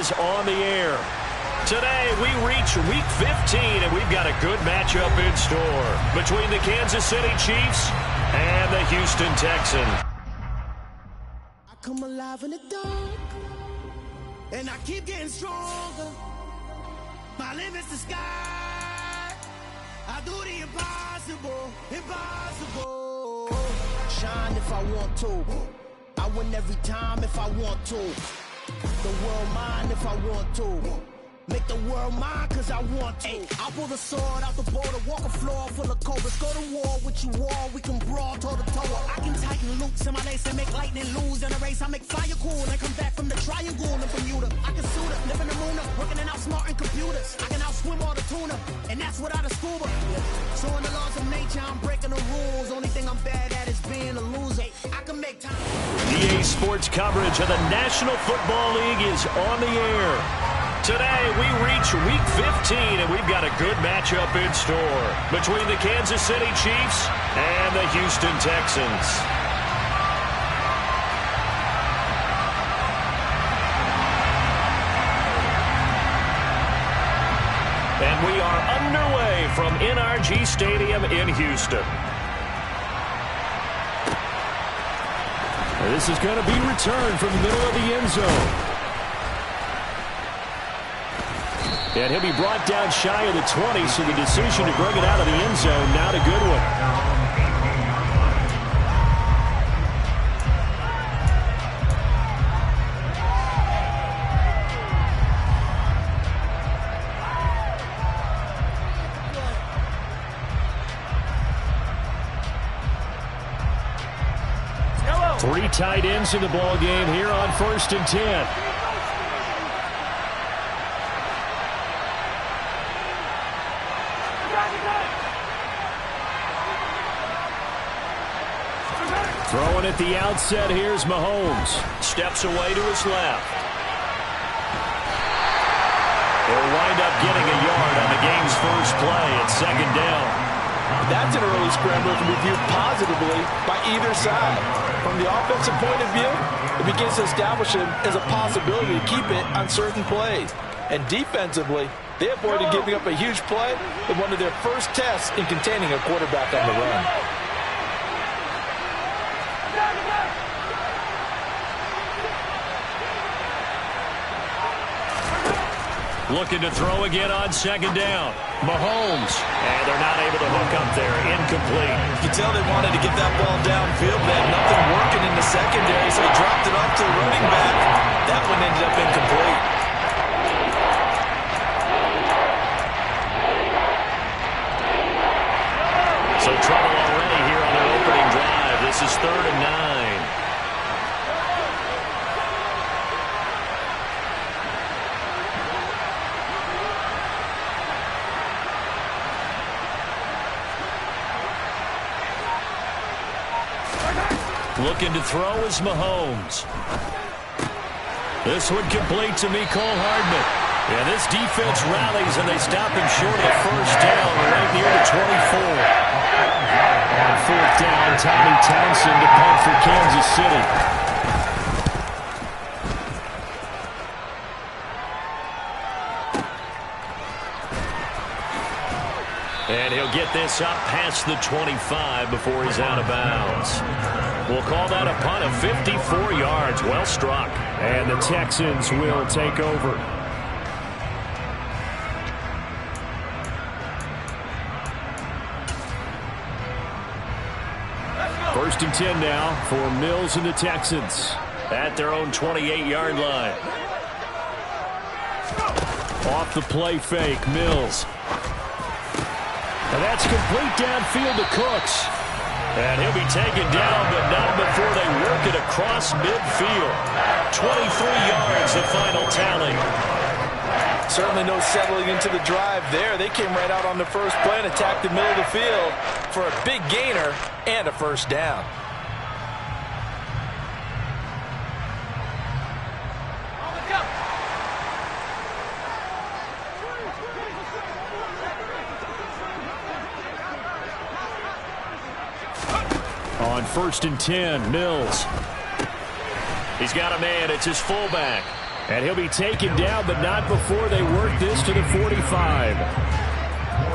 is on the air. Today, we reach Week 15, and we've got a good matchup in store between the Kansas City Chiefs and the Houston Texans. I come alive in the dark, and I keep getting stronger. My limit's the sky. I do the impossible, impossible. Shine if I want to. I win every time if I want to. The world mine if I want to. Make the world mine cause I want to. I pull the sword out the border, walk a floor full of cobras. Go to war with you all, we can brawl toe to toe. I can tighten loops in my lace and make lightning lose in a race. I make fire cool and come back from the triangle in Bermuda. I can suit up, live in the moon up, working and outsmarting computers. I can outswim all the tuna, and that's without a scuba. So in the laws of nature, I'm breaking the rules. Only thing I'm bad at is being a loser. I can make time. EA Sports coverage of the National Football League is on the air. Today, we reach Week 15, and we've got a good matchup in store between the Kansas City Chiefs and the Houston Texans. And we are underway from NRG Stadium in Houston. This is going to be returned from the middle of the end zone. And he'll be brought down shy of the 20, so the decision to bring it out of the end zone, not a good one. Three tight ends in the ball game here on 1st and 10. Throwing at the outset, here's Mahomes. Steps away to his left. He'll wind up getting a yard on the game's first play at 2nd down. That's an early scrambler to be viewed positively by either side. From the offensive point of view, it begins to establish him as a possibility to keep it on certain plays. And defensively, they avoided giving up a huge play in one of their first tests in containing a quarterback on the run. Looking to throw again on 2nd down. Mahomes. And they're not able to hook up there. Incomplete. You can tell they wanted to get that ball downfield. They had nothing working in the secondary, so they dropped it off to the running back. That one ended up incomplete. So trouble already here on their opening drive. This is 3rd and 9. Looking to throw is Mahomes. This one complete to Mecole Hardman. Yeah, this defense rallies, and they stop him short of 1st down right near the 24. On 4th down, Tommy Townsend to punt for Kansas City. And he'll get this up past the 25 before he's out of bounds. We'll call that a punt of 54 yards. Well struck. And the Texans will take over. First and 10 now for Mills and the Texans at their own 28-yard line. Off the play fake, Mills. And that's complete downfield to Cooks. And he'll be taken down, but not before they work it across midfield. 23 yards, the final tally. Certainly no settling into the drive there. They came right out on the first play and attacked the middle of the field for a big gainer and a 1st down. On 1st and 10, Mills. He's got a man. It's his fullback. And he'll be taken down, but not before they work this to the 45.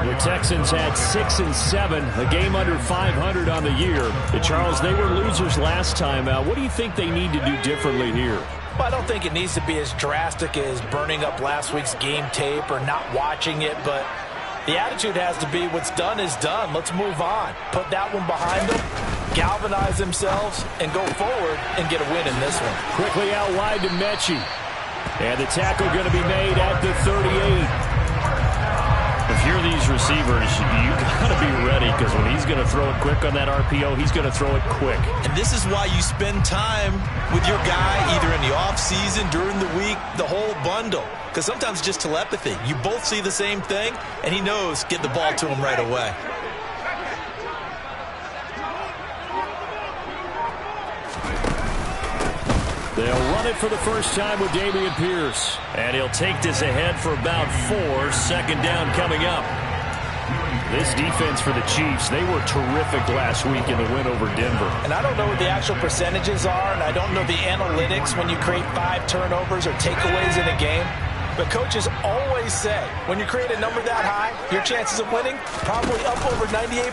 The Texans had 6 and 7, a game under 500 on the year. And Charles, they were losers last time out. What do you think they need to do differently here? Well, I don't think it needs to be as drastic as burning up last week's game tape or not watching it, but the attitude has to be what's done is done. Let's move on. Put that one behind them, galvanize themselves, and go forward and get a win in this one. Quickly out wide to Mechie. And the tackle going to be made at the 38. If you're these receivers, you got to be ready because when he's going to throw it quick on that RPO, he's going to throw it quick. And this is why you spend time with your guy either in the offseason, during the week, the whole bundle. Because sometimes it's just telepathy. You both see the same thing, and he knows get the ball to him right away. They'll run it for the first time with Dameon Pierce. And he'll take this ahead for about 4. Second down coming up. This defense for the Chiefs, they were terrific last week in the win over Denver. And I don't know what the actual percentages are, and I don't know the analytics when you create 5 turnovers or takeaways in a game. But coaches always say, when you create a number that high, your chances of winning probably up over 98%.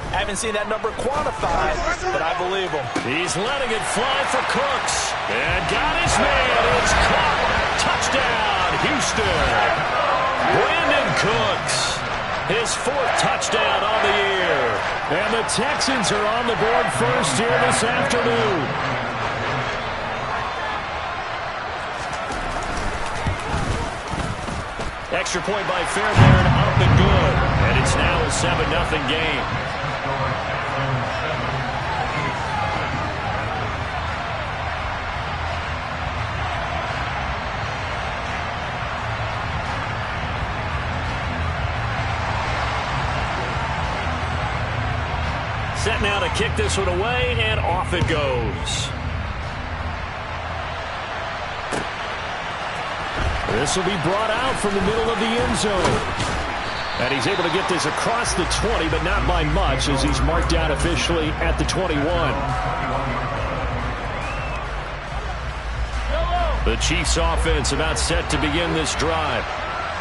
I haven't seen that number quantified, but I believe him. He's letting it fly for Cooks. And got his man. It's caught. Touchdown, Houston. Brandon Cooks. His 4th touchdown on the year. And the Texans are on the board first here this afternoon. Extra point by Fairbairn, up and good. And it's now a 7-0 game. Set now to kick this one away, and off it goes. This will be brought out from the middle of the end zone. And he's able to get this across the 20, but not by much as he's marked out officially at the 21. The Chiefs offense about set to begin this drive.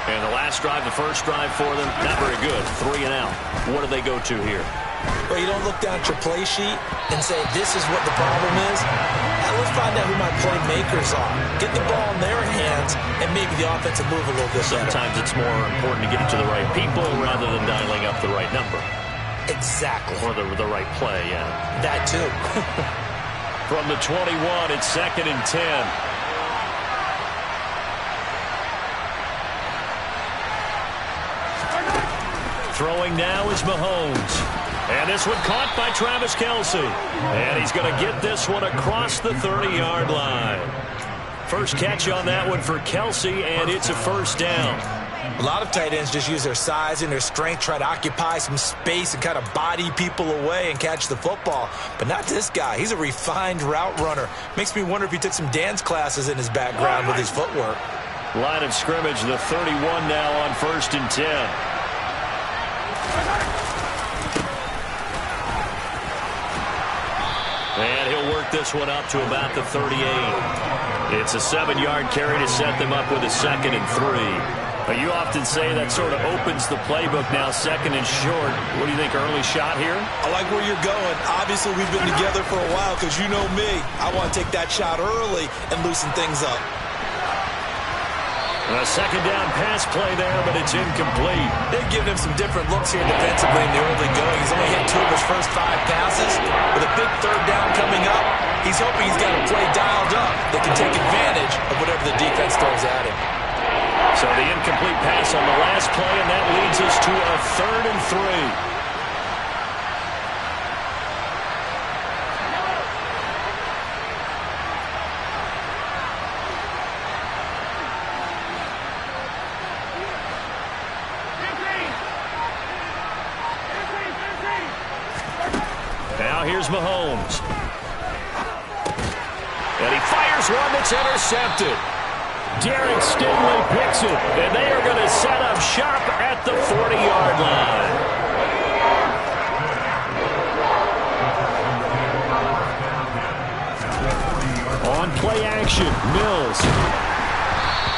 And the last drive, the first drive for them, not very good. 3 and out. What do they go to here? Well, you don't look down at your play sheet and say, this is what the problem is. Now let's find out who my playmakers are. Get the ball in their hands, and maybe the offense will move a little bit better. Sometimes it's more important to get it to the right people rather than dialing up the right number. Exactly. Or the right play, yeah. That too. From the 21, it's 2nd and 10. Throwing now is Mahomes. And this one caught by Travis Kelce. And he's going to get this one across the 30-yard line. First catch on that one for Kelce, and it's a first down. A lot of tight ends just use their size and their strength, try to occupy some space and kind of body people away and catch the football. But not this guy. He's a refined route runner. Makes me wonder if he took some dance classes in his background with his footwork. Line of scrimmage, the 31 now on 1st and 10. And he'll work this one up to about the 38. It's a 7-yard carry to set them up with a 2nd and 3. But you often say that sort of opens the playbook now, 2nd and short. What do you think, early shot here? I like where you're going. Obviously, we've been together for a while because you know me. I want to take that shot early and loosen things up. A 2nd down pass play there, but it's incomplete. They've given him some different looks here defensively in the early going. He's only hit 2 of his first 5 passes. With a big 3rd down coming up, he's hoping he's got a play dialed up that can take advantage of whatever the defense throws at him. So the incomplete pass on the last play, and that leads us to a 3rd and 3. Now here's Mahomes. And he fires one that's intercepted. Derek Stingley picks it, and they are going to set up shop at the 40-yard line. On play action, Mills.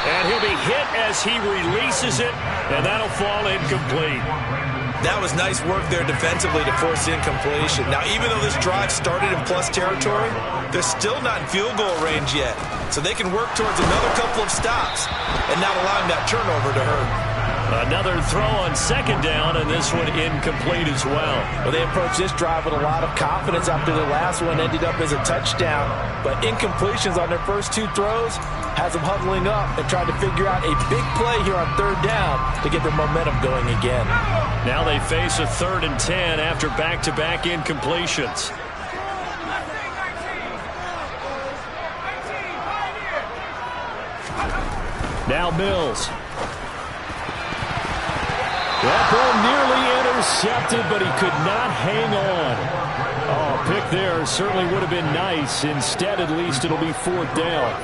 And he'll be hit as he releases it, and that'll fall incomplete. That was nice work there defensively to force incompletion. Now, even though this drive started in plus territory, they're still not in field goal range yet. So they can work towards another couple of stops and not allowing that turnover to hurt. Another throw on second down, and this one incomplete as well. Well, they approached this drive with a lot of confidence after the last one ended up as a touchdown. But incompletions on their first two throws has them huddling up and trying to figure out a big play here on third down to get their momentum going again. Now they face a 3rd and 10 after back-to-back incompletions. Now Mills. That ball nearly intercepted, but he could not hang on. Oh, pick there certainly would have been nice. Instead, at least, it'll be 4th down.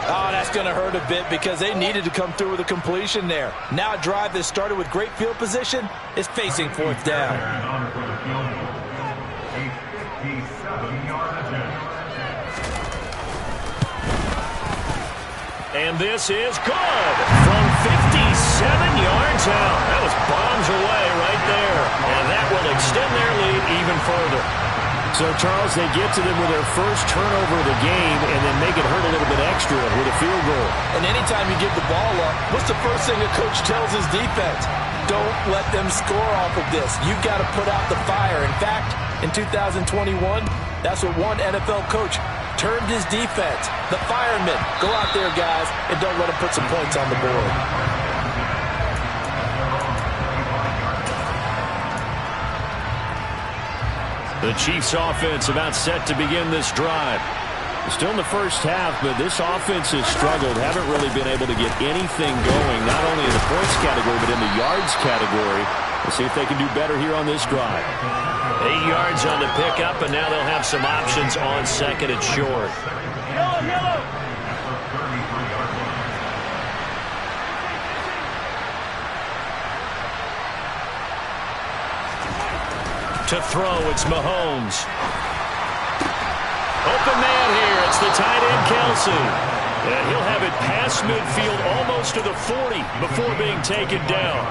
Oh, that's going to hurt a bit because they needed to come through with a completion there. Now a drive that started with great field position is facing 4th down. And this is good from 57 yards out. That was bombs away right there. And that will extend their lead even further. So, Charles, they get to them with their first turnover of the game and then make it hurt a little bit extra with a field goal. And anytime you give the ball up, what's the first thing a coach tells his defense? Don't let them score off of this. You've got to put out the fire. In fact, in 2021, that's what one NFL coach termed his defense. The firemen. Go out there, guys, and don't let them put some points on the board. The Chiefs offense about set to begin this drive. Still in the first half, but this offense has struggled. Haven't really been able to get anything going, not only in the points category, but in the yards category. We'll see if they can do better here on this drive. 8 yards on the pickup, and now they'll have some options on second and short. To throw, it's Mahomes. Open man here. It's the tight end, Kelsey. And he'll have it past midfield almost to the 40 before being taken down.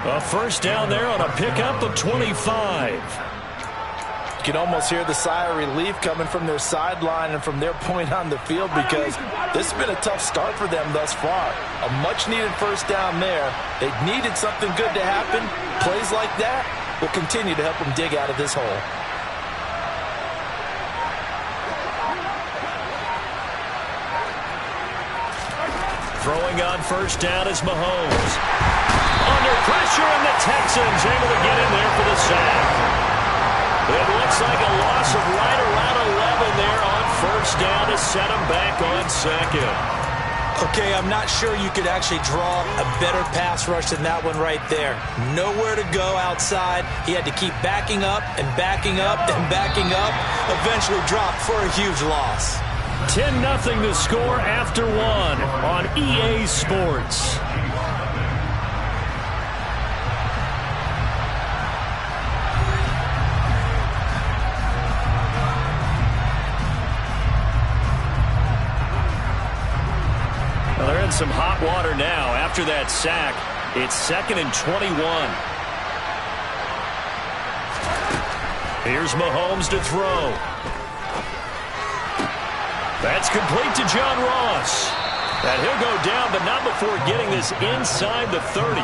A first down there on a pickup of 25. You can almost hear the sigh of relief coming from their sideline and from their point on the field because this has been a tough start for them thus far. A much-needed first down there. They needed something good to happen. Plays like that will continue to help them dig out of this hole. Throwing on first down is Mahomes. Under pressure, and the Texans able to get in there for the sack. It looks like a loss of right around 11 there on first down to set them back on second. Okay, I'm not sure you could actually draw a better pass rush than that one right there. Nowhere to go outside. He had to keep backing up and backing up and backing up. Eventually dropped for a huge loss. 10-0 to score after one on EA Sports. Well, they're in some hot water now. After that sack, it's 2nd and 21. Here's Mahomes to throw. That's complete to John Ross. And he'll go down, but not before getting this inside the 30.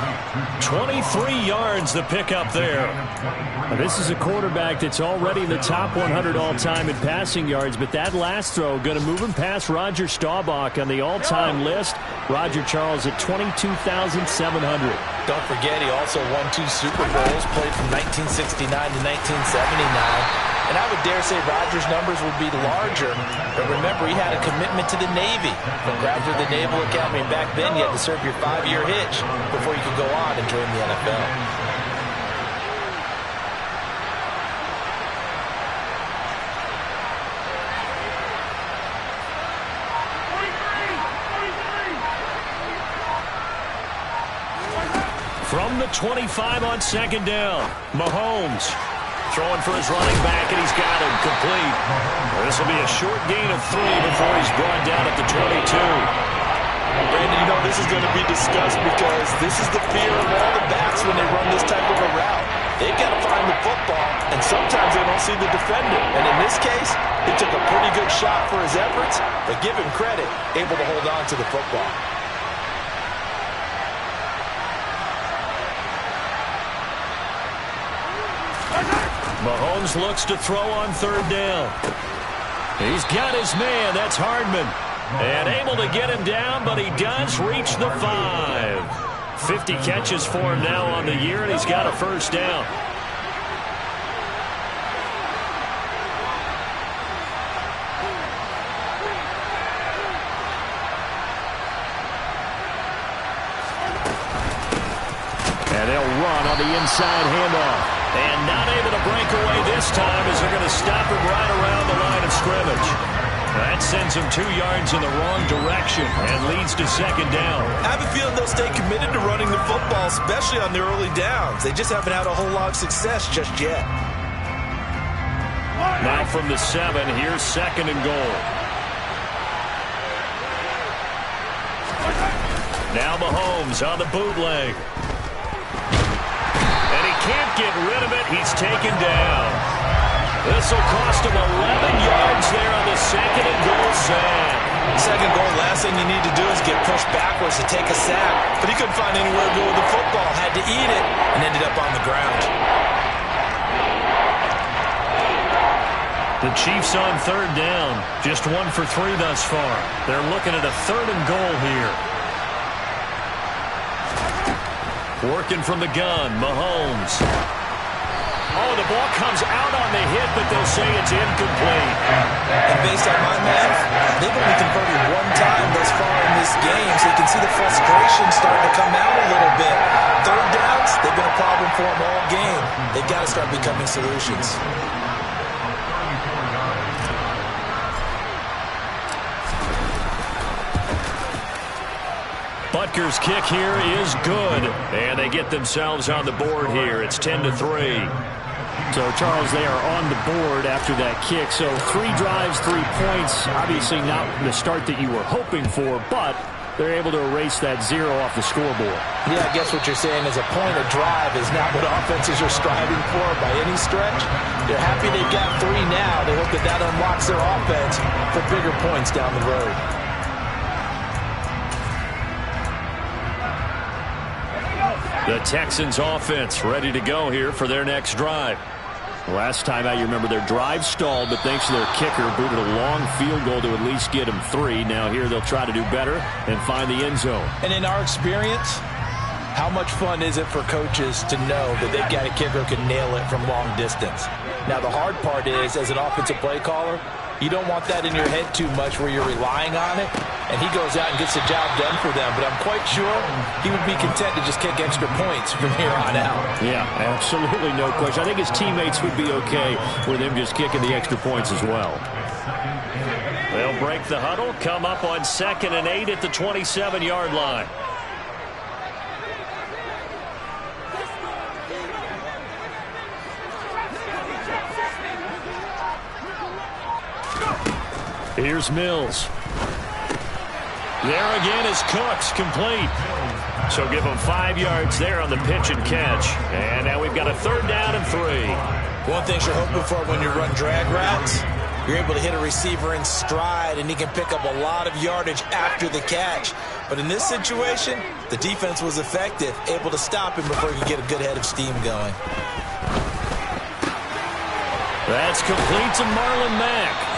23 yards the pickup there. Now, this is a quarterback that's already in the top 100 all-time in passing yards, but that last throw going to move him past Roger Staubach on the all-time list. Roger Charles at 22,700. Don't forget, he also won 2 Super Bowls, played from 1969 to 1979. And I would dare say Rodgers' numbers would be larger. But remember, he had a commitment to the Navy. From graduate of the Naval Academy, back then you had to serve your 5-year hitch before you could go on and join the NFL. From the 25 on second down, Mahomes throwing for his running back, and he's got him complete. This will be a short gain of 3 before he's brought down at the 22. Brandon, you know this is going to be discussed because this is the fear of all the backs when they run this type of a route. They've got to find the football, and sometimes they don't see the defender. And in this case, he took a pretty good shot for his efforts, but give him credit, able to hold on to the football. Mahomes looks to throw on third down. He's got his man. That's Hardman. And able to get him down, but he does reach the 5. 50 catches for him now on the year, and he's got a first down. And they'll run on the inside handoff. And not able to break away this time as they're going to stop him right around the line of scrimmage. That sends him 2 yards in the wrong direction and leads to second down. I have a feeling they'll stay committed to running the football, especially on the early downs. They just haven't had a whole lot of success just yet. Now from the 7, here's second and goal. Now Mahomes on the bootleg. And he can't get rid of it. He's taken down. This will cost him 11 yards there on the second and goal sack. Second goal, last thing you need to do is get pushed backwards to take a sack. But he couldn't find anywhere to go with the football. Had to eat it and ended up on the ground. The Chiefs on third down. Just 1 for 3 thus far. They're looking at a third and goal here. Working from the gun, Mahomes. Oh, the ball comes out on the hit, but they'll say it's incomplete. And based on my math, they've only converted 1 time thus far in this game, so you can see the frustration starting to come out a little bit. Third downs, they've been a problem for them all game. They've got to start becoming solutions. Butker's kick here is good, and they get themselves on the board here. It's 10-3. So, Charles, they are on the board after that kick. So 3 drives, 3 points. Obviously not the start that you were hoping for, but they're able to erase that 0 off the scoreboard. Yeah, I guess what you're saying is a point of drive is not what offenses are striving for by any stretch. They're happy they've got 3 now. They hope that that unlocks their offense for bigger points down the road. The Texans offense ready to go here for their next drive. Last time out, you remember their drive stalled, but thanks to their kicker, booted a long field goal to at least get them 3. Now here they'll try to do better and find the end zone. And in our experience, how much fun is it for coaches to know that they've got a kicker who can nail it from long distance? Now the hard part is, as an offensive play caller, you don't want that in your head too much where you're relying on it, and he goes out and gets the job done for them. But I'm quite sure he would be content to just kick extra points from here on out. Yeah, absolutely no question. I think his teammates would be okay with him just kicking the extra points as well. They'll break the huddle, come up on 2nd and 8 at the 27-yard line. Here's Mills. There again is Cooks, complete. So give him 5 yards there on the pitch and catch. And now we've got a 3rd down and 3. One thing you're hoping for when you run drag routes, you're able to hit a receiver in stride, and he can pick up a lot of yardage after the catch. But in this situation, the defense was effective, able to stop him before he could get a good head of steam going. That's complete to Marlon Mack.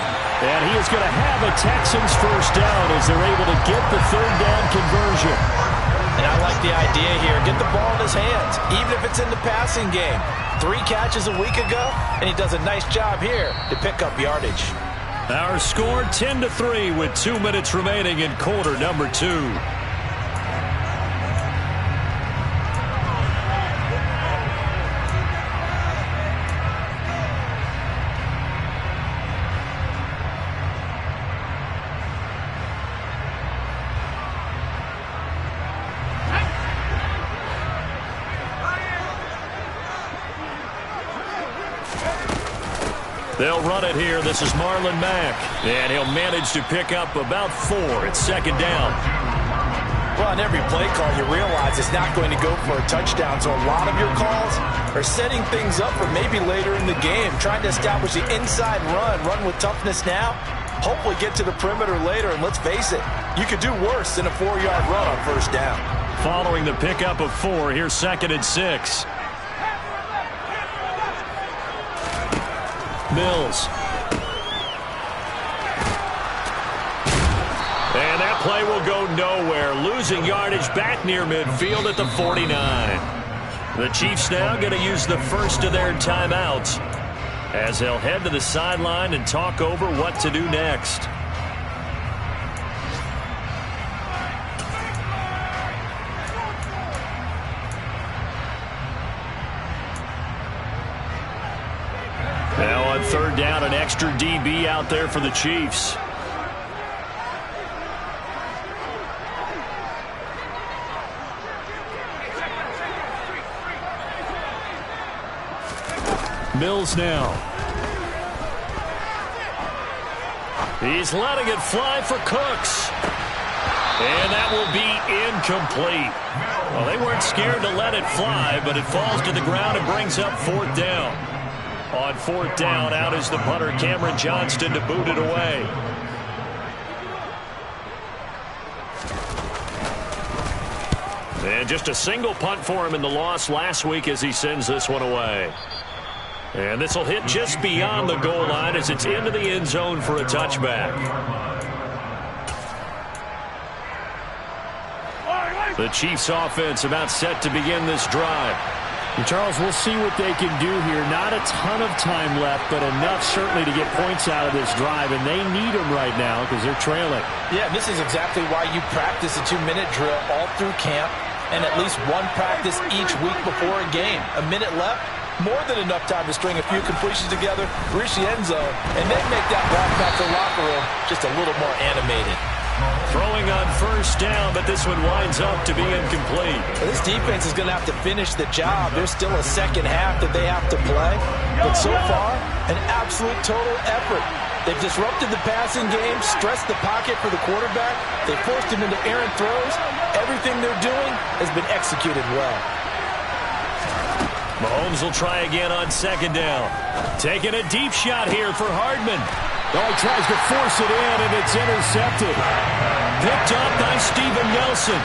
And he is going to have a Texans first down as they're able to get the 3rd down conversion. And I like the idea here. Get the ball in his hands, even if it's in the passing game. 3 catches a week ago, and he does a nice job here to pick up yardage. Our score 10-3 with 2 minutes remaining in quarter number 2. They'll run it here. This is Marlon Mack. And he'll manage to pick up about 4. It's 2nd down. Well, on every play call, you realize it's not going to go for a touchdown, so a lot of your calls are setting things up for maybe later in the game, trying to establish the inside run with toughness now, hopefully get to the perimeter later, and let's face it, you could do worse than a 4-yard run on first down. Following the pickup of 4, here's 2nd and 6. Mills. And that play will go nowhere. Losing yardage back near midfield at the 49. The Chiefs now going to use the first of their timeouts as they'll head to the sideline and talk over what to do next. Now on 3rd down, an extra DB out there for the Chiefs. Mills now. He's letting it fly for Cooks. And that will be incomplete. Well, they weren't scared to let it fly, but it falls to the ground and brings up 4th down. On 4th down, out is the punter, Cameron Johnston, to boot it away. And just a single punt for him in the loss last week as he sends this one away. And this will hit just beyond the goal line as it's into the end zone for a touchback. The Chiefs offense about set to begin this drive. And Charles, we'll see what they can do here. Not a ton of time left, but enough certainly to get points out of this drive, and they need them right now because they're trailing. Yeah, this is exactly why you practice a 2-minute drill all through camp and at least one practice each week before a game. A minute left, more than enough time to string a few completions together, reach the end zone, and then make that walk back to the locker room just a little more animated. Throwing on 1st down, but this one winds up to be incomplete. This defense is going to have to finish the job. There's still a second half that they have to play. But so far, an absolute total effort. They've disrupted the passing game, stressed the pocket for the quarterback. They forced him into errant throws. Everything they're doing has been executed well. Mahomes will try again on 2nd down. Taking a deep shot here for Hardman. Oh, he tries to force it in, and it's intercepted. Picked up by Steven Nelson.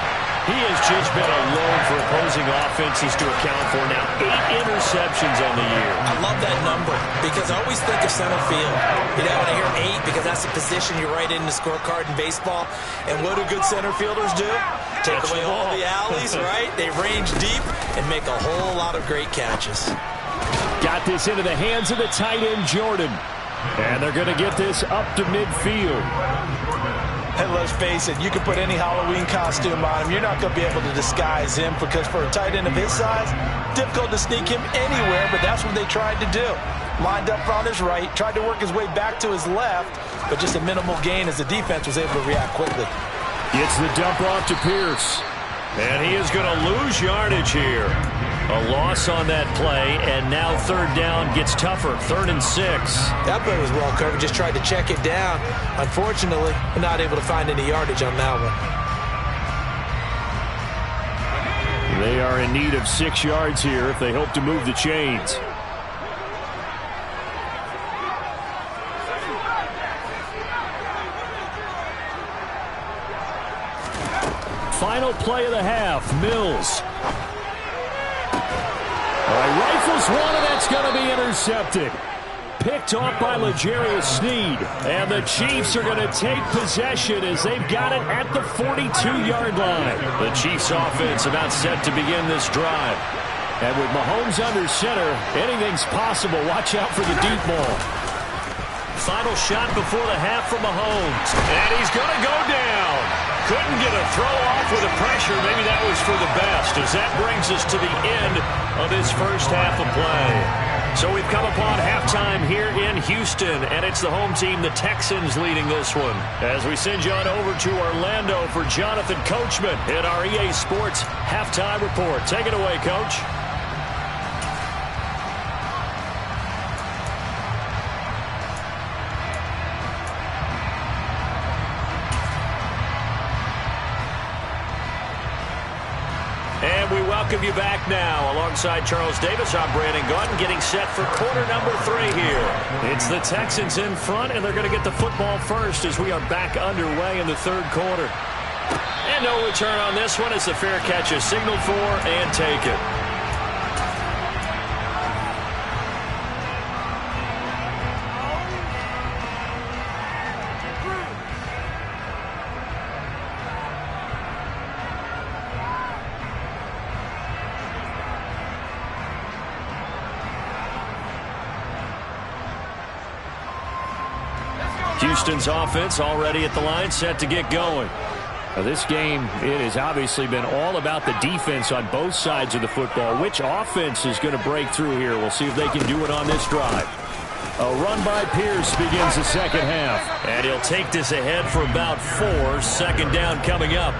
He has just been a load for opposing offenses to account for now. 8 interceptions on the year. I love that number because I always think of center field. You know, when I hear 8, because that's the position you write in the scorecard in baseball. And what do good center fielders do? Take away all the alleys, right? They range deep and make a whole lot of great catches. Got this into the hands of the tight end, Jordan. And they're going to get this up to midfield. And let's face it, you can put any Halloween costume on him. You're not going to be able to disguise him because for a tight end of his size, difficult to sneak him anywhere, but that's what they tried to do. Lined up on his right, tried to work his way back to his left, but just a minimal gain as the defense was able to react quickly. Gets the dump off to Pierce. And he is going to lose yardage here. A loss on that play, and now 3rd down gets tougher. 3rd and 6. That play was well covered. Just tried to check it down. Unfortunately, not able to find any yardage on that one. They are in need of 6 yards here if they hope to move the chains. Final play of the half, Mills. Rifles one, and that's going to be intercepted. Picked off by L'Jarius Sneed. And the Chiefs are going to take possession as they've got it at the 42-yard line. The Chiefs offense about set to begin this drive. And with Mahomes under center, anything's possible. Watch out for the deep ball. Final shot before the half from Mahomes. And he's going to go down. Couldn't get a throw off with the pressure. Maybe that was for the best, as that brings us to the end of this first half of play. So we've come upon halftime here in Houston, and it's the home team, the Texans, leading this one. As we send you on over to Orlando for Jonathan Coachman in our EA Sports Halftime Report. Take it away, Coach. welcome you back now. Alongside Charles Davis, I'm Brandon Gaudin, getting set for quarter number 3 here. It's the Texans in front, and they're going to get the football first as we are back underway in the third quarter. And no return on this one as the fair catch is signaled for and taken. Houston's offense already at the line, set to get going. Now this game, it has obviously been all about the defense on both sides of the football. Which offense is going to break through here? We'll see if they can do it on this drive. A run by Pierce begins the second half. And he'll take this ahead for about 4. Second down coming up.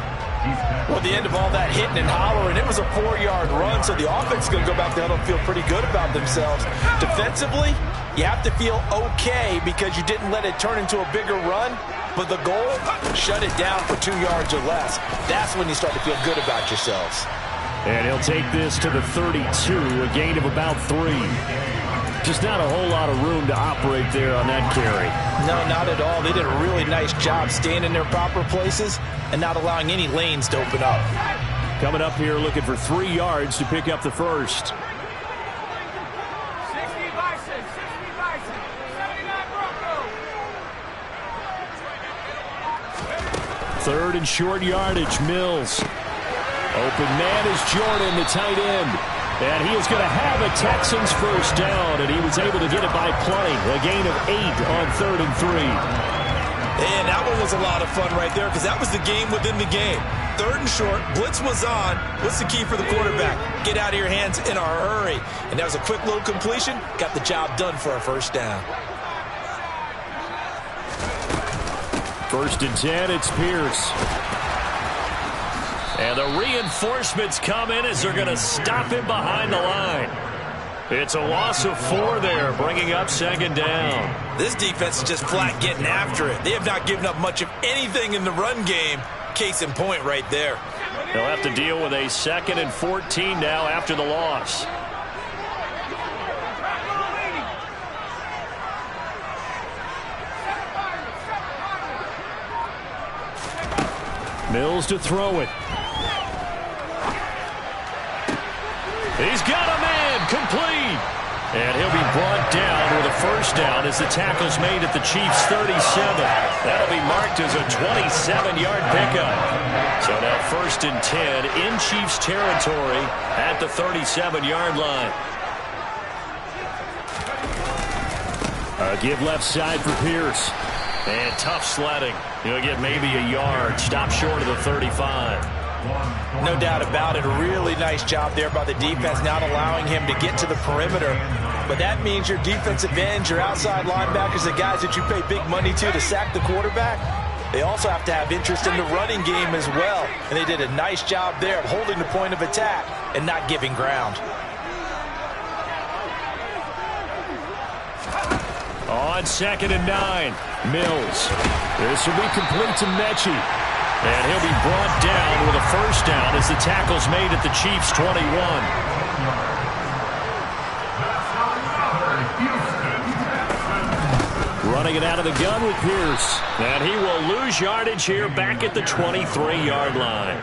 Well, at the end of all that hitting and hollering, it was a 4-yard run, so the offense is going to go back there and feel pretty good about themselves. Defensively, you have to feel okay because you didn't let it turn into a bigger run, but the goal, shut it down for 2 yards or less. That's when you start to feel good about yourselves. And he'll take this to the 32, a gain of about 3. Just not a whole lot of room to operate there on that carry. No, not at all. They did a really nice job staying in their proper places and not allowing any lanes to open up. Coming up here looking for 3 yards to pick up the first. 60 Bison, 79 Broncos. Third and short yardage, Mills. Open man is Jordan, the tight end. And he is going to have a Texans first down, and he was able to get it by plenty. A gain of 8 on 3rd and 3. And that one was a lot of fun right there because that was the game within the game. 3rd and short, blitz was on. What's the key for the quarterback? Get out of your hands in a hurry. And that was a quick little completion. Got the job done for a first down. 1st and 10, it's Pierce. And the reinforcements come in as they're going to stop him behind the line. It's a loss of 4 there, bringing up 2nd down. This defense is just flat getting after it. They have not given up much of anything in the run game. Case in point right there. They'll have to deal with a 2nd and 14 now after the loss. Mills to throw it. He's got a man, complete. And he'll be brought down with a first down as the tackle's made at the Chiefs' 37. That'll be marked as a 27-yard pickup. So now 1st and 10 in Chiefs territory at the 37-yard line. A give left side for Pierce. And tough sledding. He'll get maybe a yard. Stop short of the 35. No doubt about it. A really nice job there by the defense, not allowing him to get to the perimeter. But that means your defensive ends, your outside linebackers, the guys that you pay big money to sack the quarterback, they also have to have interest in the running game as well. And they did a nice job there of holding the point of attack and not giving ground. On 2nd and 9, Mills. This will be complete to Mechie. And he'll be brought down with a first down as the tackle's made at the Chiefs' 21. Running it out of the gun with Pierce. And he will lose yardage here back at the 23-yard line.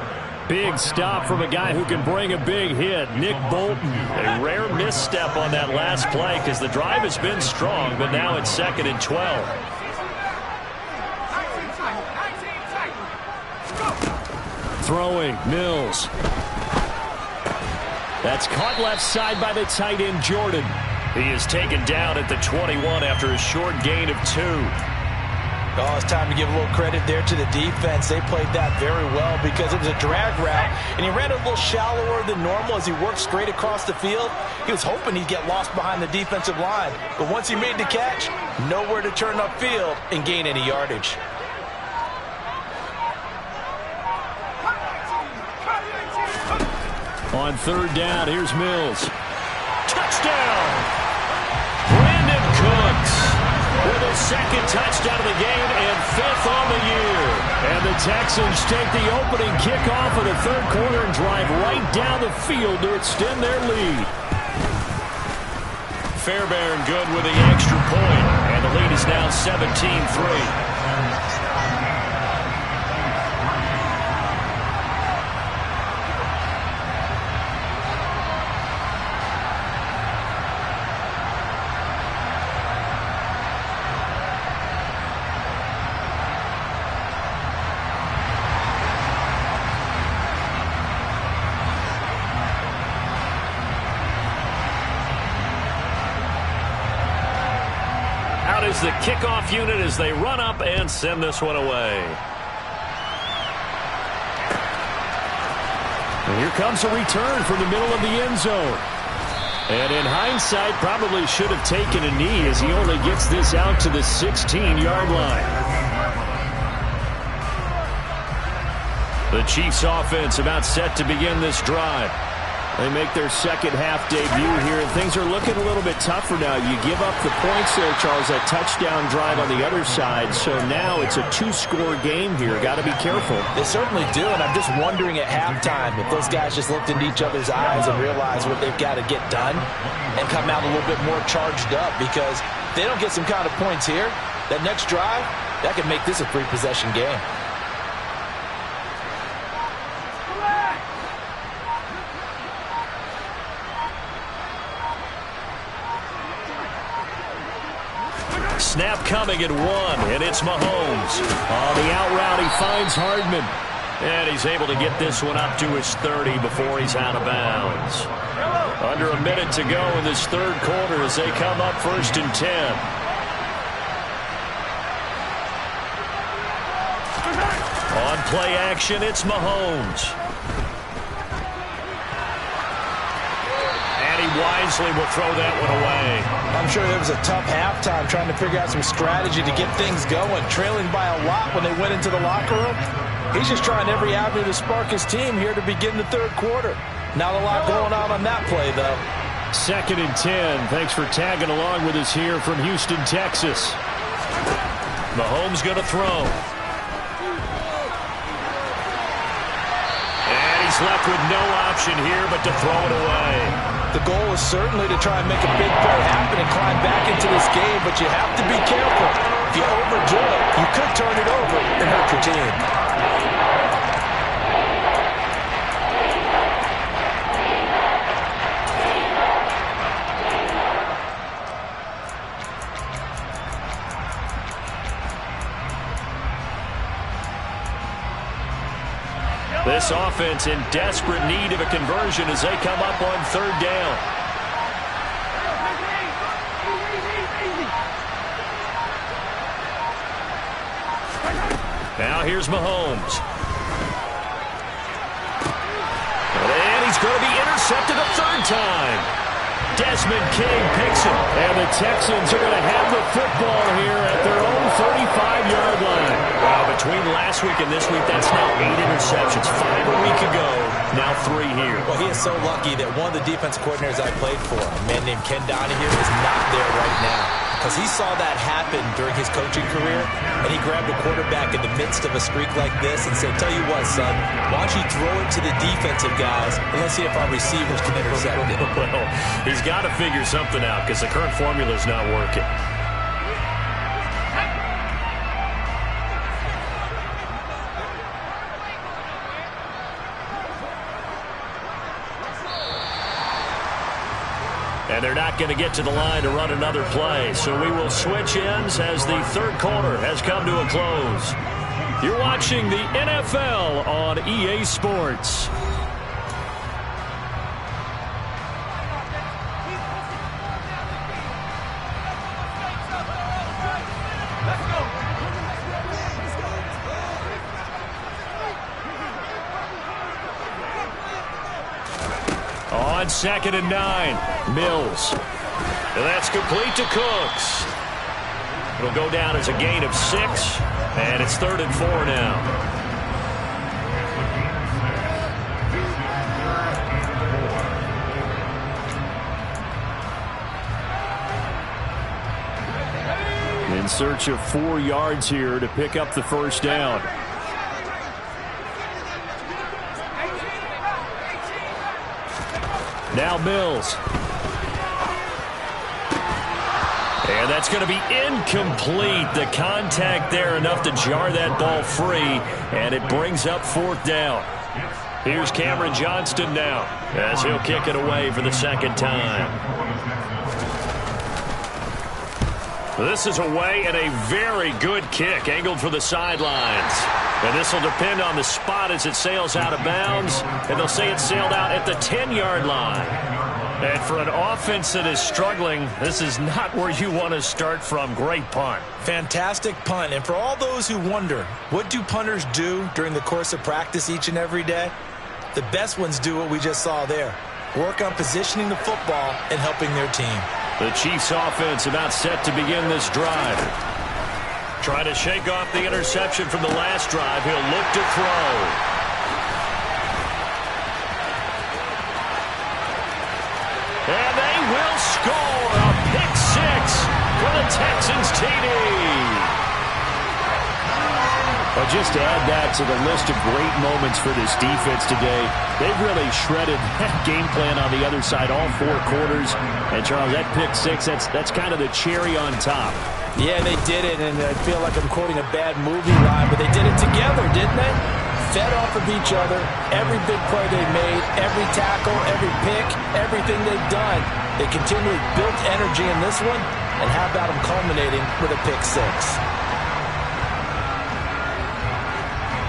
Big stop from a guy who can bring a big hit, Nick Bolton. A rare misstep on that last play because the drive has been strong, but now it's 2nd and 12. Throwing, Mills. That's caught left side by the tight end, Jordan. He is taken down at the 21 after a short gain of 2. Oh, it's time to give a little credit there to the defense. They played that very well because it was a drag route, and he ran a little shallower than normal as he worked straight across the field. He was hoping he'd get lost behind the defensive line, but once he made the catch, nowhere to turn upfield and gain any yardage. On 3rd down, here's Mills. Touchdown! Brandon Cooks. with his second touchdown of the game and 5th on the year. And the Texans take the opening kickoff of the third quarter and drive right down the field to extend their lead. Fairbairn good with the extra point, and the lead is now 17-3. Is the kickoff unit as they run up and send this one away. And here comes a return from the middle of the end zone. And in hindsight, probably should have taken a knee as he only gets this out to the 16-yard line. The Chiefs offense about set to begin this drive. They make their second half debut here, and things are looking a little bit tougher now. You give up the points there, Charles, that touchdown drive on the other side. So now it's a 2-score game here. Got to be careful. They certainly do, and I'm just wondering at halftime if those guys just looked into each other's eyes and realized what they've got to get done and come out a little bit more charged up, because if they don't get some kind of points here, that next drive, that could make this a 3-possession game. Snap coming at 1, and it's Mahomes. On the out route, he finds Hardman. And he's able to get this one up to his 30 before he's out of bounds. Under a minute to go in this third quarter as they come up 1st and 10. On play action, it's Mahomes. And he wisely will throw that one away. I'm sure there was a tough halftime trying to figure out some strategy to get things going, trailing by a lot when they went into the locker room. He's just trying every avenue to spark his team here to begin the third quarter. Not a lot going on that play, though. 2nd and 10. Thanks for tagging along with us here from Houston, Texas. Mahomes going to throw. And he's left with no option here but to throw it away. The goal is certainly to try and make a big play happen and climb back into this game, but you have to be careful. If you overdo it, you could turn it over and hurt your team. This offense in desperate need of a conversion as they come up on 3rd down. Now here's Mahomes. And he's going to be intercepted a 3rd time. Desmond King picks it. And the Texans are going to have the football here at their own 35-yard line. Well, between last week and this week, that's now 8 interceptions. 5 a week ago, now 3 here. Well, he is so lucky that one of the defense coordinators I played for, a man named Ken Donahue, is not there right now. Because he saw that happen during his coaching career, and he grabbed a quarterback in the midst of a streak like this and said, tell you what, son, why don't you throw it to the defensive guys, and let's see if our receivers can intercept it. Well, he's got to figure something out because the current formula is not working. And they're not going to get to the line to run another play. So we will switch ends as the third quarter has come to a close. You're watching the NFL on EA Sports. On 2nd and 9, Mills. And that's complete to Cooks. It'll go down as a gain of 6, and it's 3rd and 4 now. In search of 4 yards here to pick up the first down. Now Mills. And that's going to be incomplete. The contact there enough to jar that ball free, and it brings up 4th down. Here's Cameron Johnston now as he'll kick it away for the 2nd time. This is away and a very good kick angled for the sidelines. And this will depend on the spot as it sails out of bounds. And they'll say it sailed out at the 10-yard line. And for an offense that is struggling, this is not where you want to start from. Great punt. Fantastic punt. And for all those who wonder, what do punters do during the course of practice each and every day? The best ones do what we just saw there. Work on positioning the football and helping their team. The Chiefs offense about set to begin this drive. Trying to shake off the interception from the last drive. He'll look to throw. And they will score a pick 6 for the Texans TD. But just to add that to the list of great moments for this defense today, they've really shredded that game plan on the other side all 4 quarters. And, Charles, that pick 6, that's kind of the cherry on top. Yeah, they did it, and I feel like I'm quoting a bad movie line, but they did it together, didn't they? Fed off of each other, every big play they made, every tackle, every pick, everything they've done. They continually built energy in this one, and how about them culminating with a pick 6?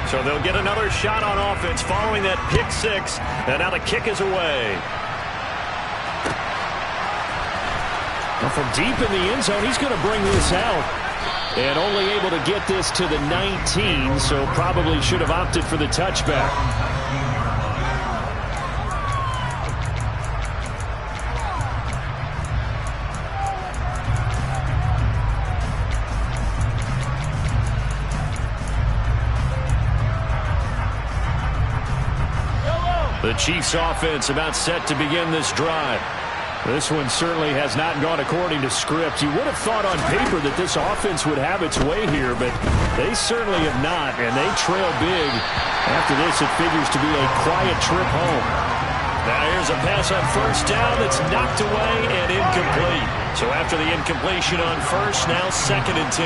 So they'll get another shot on offense following that pick 6, and now the kick is away. Well, from deep in the end zone, he's going to bring this out. And only able to get this to the 19, so probably should have opted for the touchback. The Chiefs offense about set to begin this drive. This one certainly has not gone according to script. You would have thought on paper that this offense would have its way here, but they certainly have not, and they trail big. After this, it figures to be a quiet trip home. Now here's a pass on 1st down that's knocked away and incomplete. So after the incompletion on 1st, now 2nd and 10.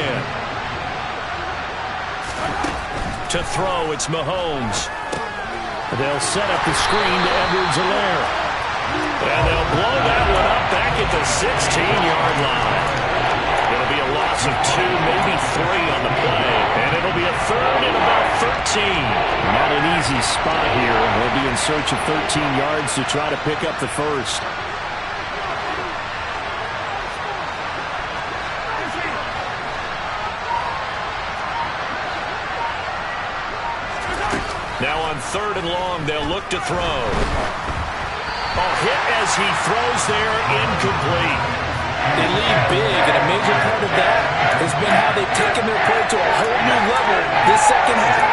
To throw, it's Mahomes. They'll set up the screen to Edwards-Helaire. And they'll blow that one up back at the 16-yard line. It'll be a loss of 2, maybe 3 on the play. And it'll be a 3rd and about 13. Not an easy spot here. They'll be in search of 13 yards to try to pick up the first. Now on 3rd and long, they'll look to throw. Hit as he throws there, incomplete. They lead big, and a major part of that has been how they've taken their play to a whole new level this 2nd half.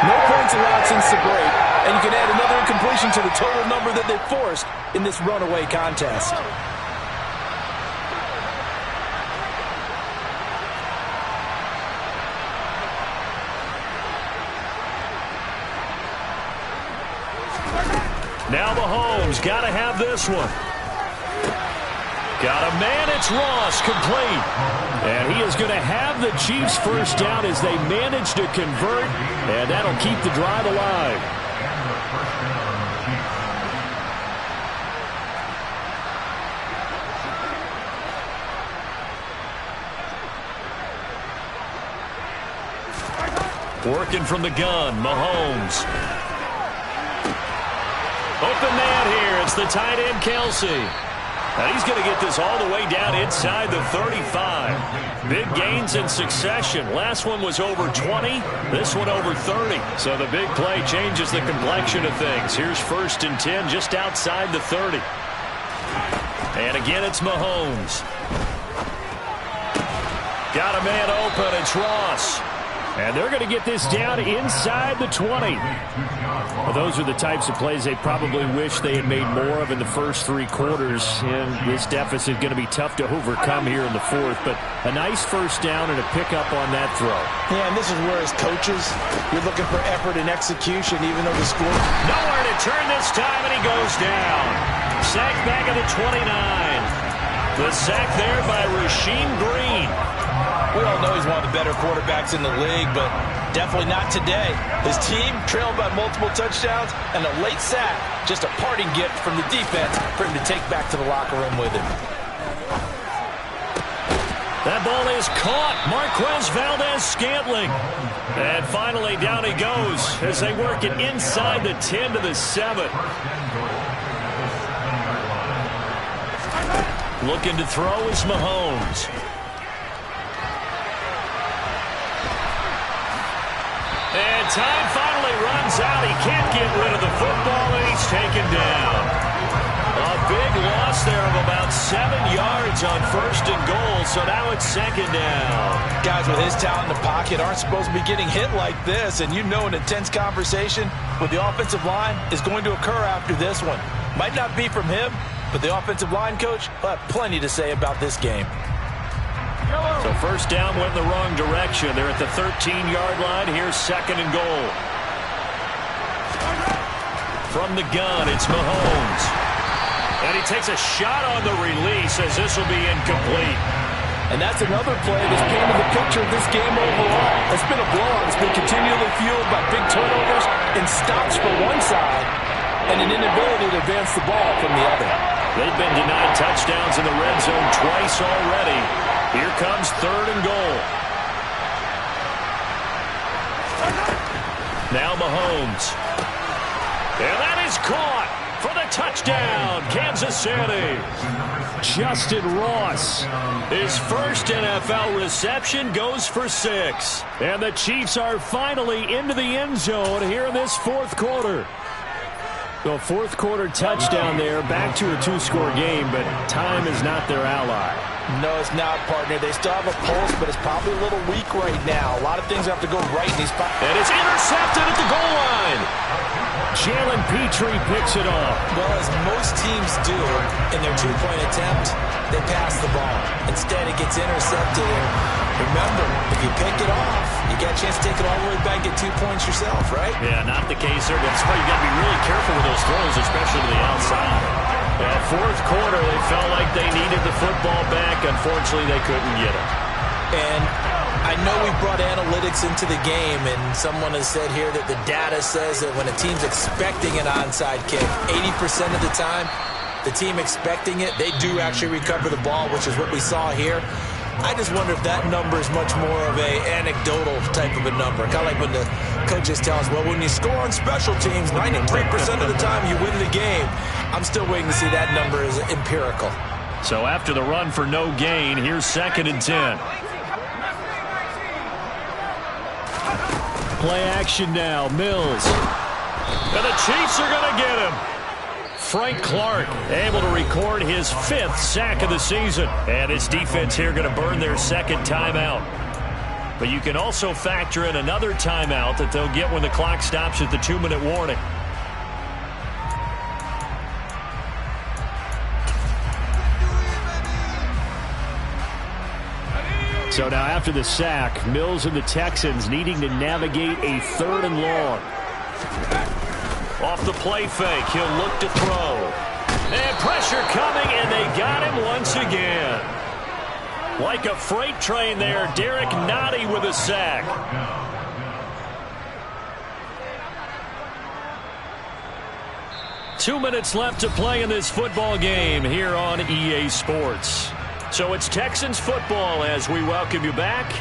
No points allowed since the break, and you can add another incompletion to the total number that they forced in this runaway contest. Now Mahomes got to have this one. Got a man, it's Ross, complete. And he is going to have the Chiefs first down as they manage to convert, and that'll keep the drive alive. Working from the gun, Mahomes. Open man here. It's the tight end, Kelsey. And he's going to get this all the way down inside the 35. Big gains in succession. Last one was over 20. This one over 30. So the big play changes the complexion of things. Here's 1st and 10 just outside the 30. And again, it's Mahomes. Got a man open. It's Ross. And they're going to get this down inside the 20. Well, those are the types of plays they probably wish they had made more of in the first 3 quarters. And this deficit is going to be tough to overcome here in the 4th. But a nice first down and a pickup on that throw. Yeah, and this is where as coaches, you're looking for effort and execution, even though the score... Nowhere to turn this time, and he goes down. Sack back at the 29. The sack there by Rasheem Green. We all know he's one of the better quarterbacks in the league, but definitely not today. His team trailed by multiple touchdowns, and a late sack, just a parting gift from the defense for him to take back to the locker room with him. That ball is caught. Marquez Valdez-Scantling. And finally, down he goes as they work it inside the 10 to the 7. Looking to throw is Mahomes. And time finally runs out. He can't get rid of the football, and he's taken down. A big loss there of about 7 yards on 1st and goal, so now it's 2nd down. Guys with his talent in the pocket aren't supposed to be getting hit like this, and you know an intense conversation with the offensive line is going to occur after this one. Might not be from him, but the offensive line coach will have plenty to say about this game. So first down went in the wrong direction. They're at the 13-yard line. Here's 2nd and goal. From the gun, it's Mahomes. And he takes a shot on the release as this will be incomplete. And that's another play that's painted the picture of this game overall. It's been a blowout. It's been continually fueled by big turnovers and stops for one side and an inability to advance the ball from the other. They've been denied touchdowns in the red zone twice already. Here comes 3rd and goal. Now Mahomes. And that is caught for the touchdown, Kansas City. Justin Ross. His first NFL reception goes for 6. And the Chiefs are finally into the end zone here in this 4th quarter. So 4th quarter touchdown there, back to a 2-score game, but time is not their ally. No, it's not, partner. They still have a pulse, but it's probably a little weak right now. A lot of things have to go right in these spots. And it's intercepted at the goal line. Jalen Petrie picks it off. Well, as most teams do in their 2-point attempt, they pass the ball. Instead, it gets intercepted. And remember, if you pick it off, you get a chance to take it all the way back, get 2 points yourself, right? Yeah, not the case there. That's why you got to be really careful with those throws, especially to the outside. 4th quarter, they felt like they needed the football back. Unfortunately, they couldn't get it. And I know we brought analytics into the game, and someone has said here that the data says that when a team's expecting an onside kick, 80% of the time, the team expecting it, they do actually recover the ball, which is what we saw here. I just wonder if that number is much more of a anecdotal type of a number. Kind of like when the coaches tell us, well, when you score on special teams, 93% of the time you win the game. I'm still waiting to see that number as empirical. So after the run for no gain, here's 2nd and 10. Play action now, Mills. And the Chiefs are going to get him. Frank Clark able to record his 5th sack of the season. And his defense here going to burn their 2nd timeout. But you can also factor in another timeout that they'll get when the clock stops at the 2-minute warning. So now after the sack, Mills and the Texans needing to navigate a 3rd and long. Off the play fake, he'll look to throw. And pressure coming, and they got him once again. Like a freight train there, Derek Nottie with a sack. Two minutes left to play in this football game here on EA Sports. So it's Texans football as we welcome you back.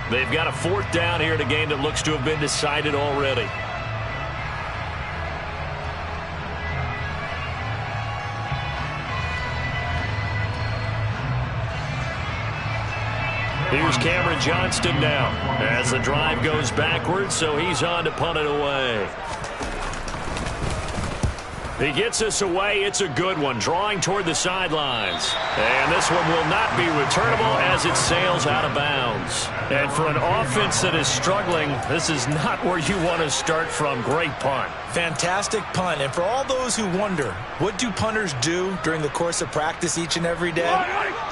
They've got a 4th down here in a game that looks to have been decided already. Here's Cameron Johnston now as the drive goes backwards, so he's on to punt it away. He gets us away. It's a good one, drawing toward the sidelines. And this one will not be returnable as it sails out of bounds. And for an offense that is struggling, this is not where you want to start from. Great punt. Fantastic punt. And for all those who wonder, what do punters do during the course of practice each and every day?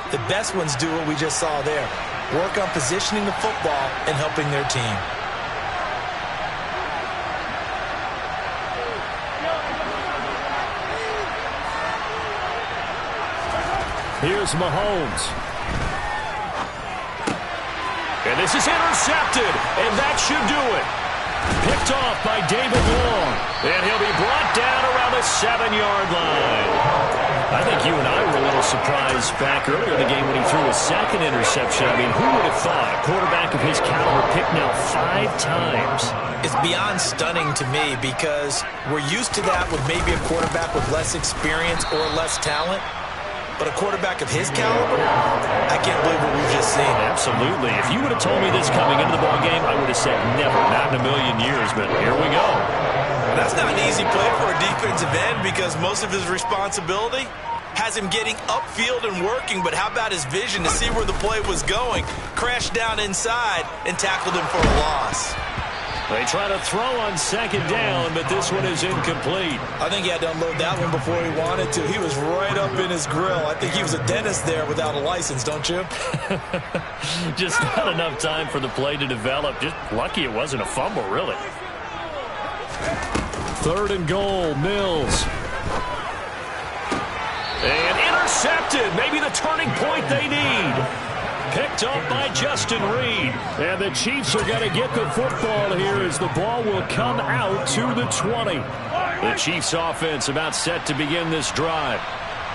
The best ones do what we just saw there. Work on positioning the football and helping their team. Here's Mahomes. And this is intercepted, and that should do it. Picked off by David Long, and he'll be brought down around the 7-yard line. I think you and I were a little surprised back earlier in the game when he threw a second interception. I mean, who would have thought a quarterback of his caliber picked now 5 times? It's beyond stunning to me because we're used to that with maybe a quarterback with less experience or less talent. But a quarterback of his caliber, I can't believe what we've just seen. Absolutely. If you would have told me this coming into the ballgame, I would have said never, not in a million years. But here we go. That's not an easy play for a defensive end because most of his responsibility has him getting upfield and working. But how about his vision to see where the play was going? Crashed down inside and tackled him for a loss. They try to throw on second down, but this one is incomplete. I think he had to unload that one before he wanted to. He was right up in his grill. I think he was a dentist there without a license, don't you? Just not enough time for the play to develop. Just lucky it wasn't a fumble, really. 3rd and goal, Mills. And intercepted. Maybe the turning point they need. Picked up by Justin Reed. And the Chiefs are going to get the football here as the ball will come out to the 20. The Chiefs offense about set to begin this drive.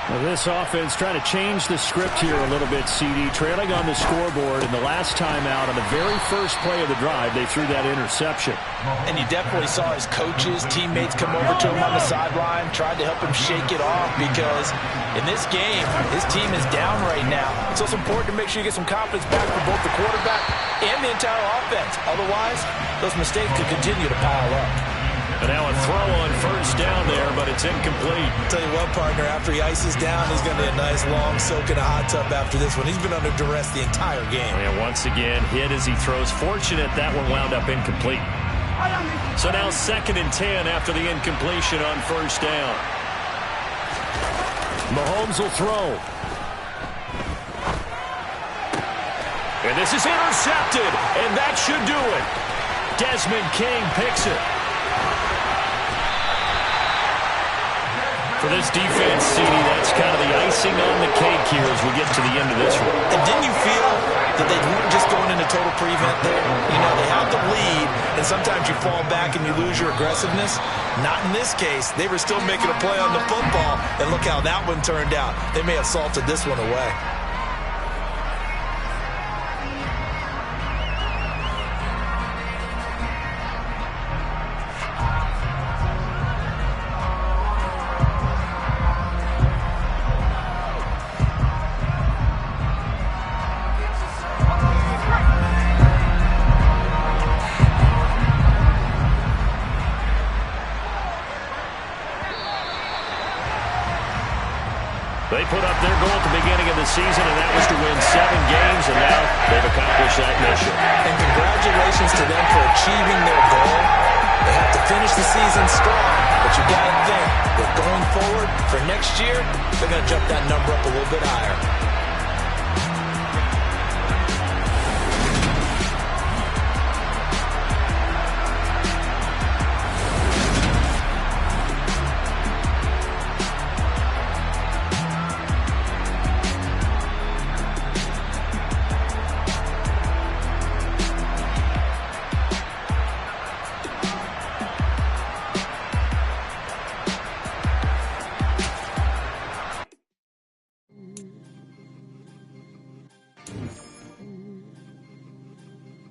Well, this offense trying to change the script here a little bit, CD. Trailing on the scoreboard, and the last time out on the very first play of the drive, they threw that interception. And you definitely saw his coaches, teammates come over to him on the sideline, tried to help him shake it off because in this game, his team is down right now. So it's important to make sure you get some confidence back for both the quarterback and the entire offense. Otherwise, those mistakes could continue to pile up. And now a throw on first down there, but it's incomplete. Tell you what, partner, after he ices down, he's going to be a nice long soak in a hot tub after this one. He's been under duress the entire game. And once again, hit as he throws. Fortunate that one wound up incomplete. So now 2nd and 10 after the incompletion on first down. Mahomes will throw. And this is intercepted, and that should do it. Desmond King picks it. For this defense, CD, that's kind of the icing on the cake here as we get to the end of this one. And didn't you feel that they weren't just going into total prevent there? You know, they had the lead, and sometimes you fall back and you lose your aggressiveness. Not in this case. They were still making a play on the football, and look how that one turned out. They may have salted this one away. They put up their goal at the beginning of the season, and that was to win 7 games, and now they've accomplished that mission. And congratulations to them for achieving their goal. They have to finish the season strong, but you got to think that going forward for next year, they're going to jump that number up a little bit higher.